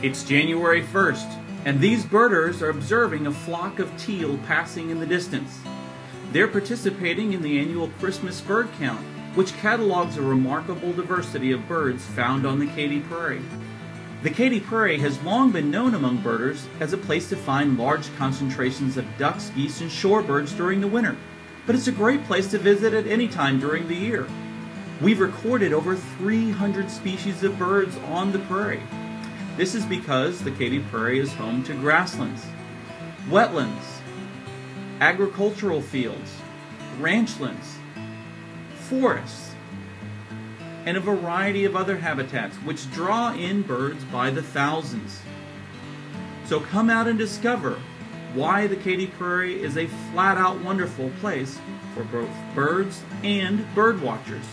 It's January 1st, and these birders are observing a flock of teal passing in the distance. They're participating in the annual Christmas bird count, which catalogs a remarkable diversity of birds found on the Katy Prairie. The Katy Prairie has long been known among birders as a place to find large concentrations of ducks, geese, and shorebirds during the winter, but it's a great place to visit at any time during the year. We've recorded over 300 species of birds on the prairie. This is because the Katy Prairie is home to grasslands, wetlands, agricultural fields, ranchlands, forests, and a variety of other habitats which draw in birds by the thousands. So come out and discover why the Katy Prairie is a flat-out wonderful place for both birds and bird watchers.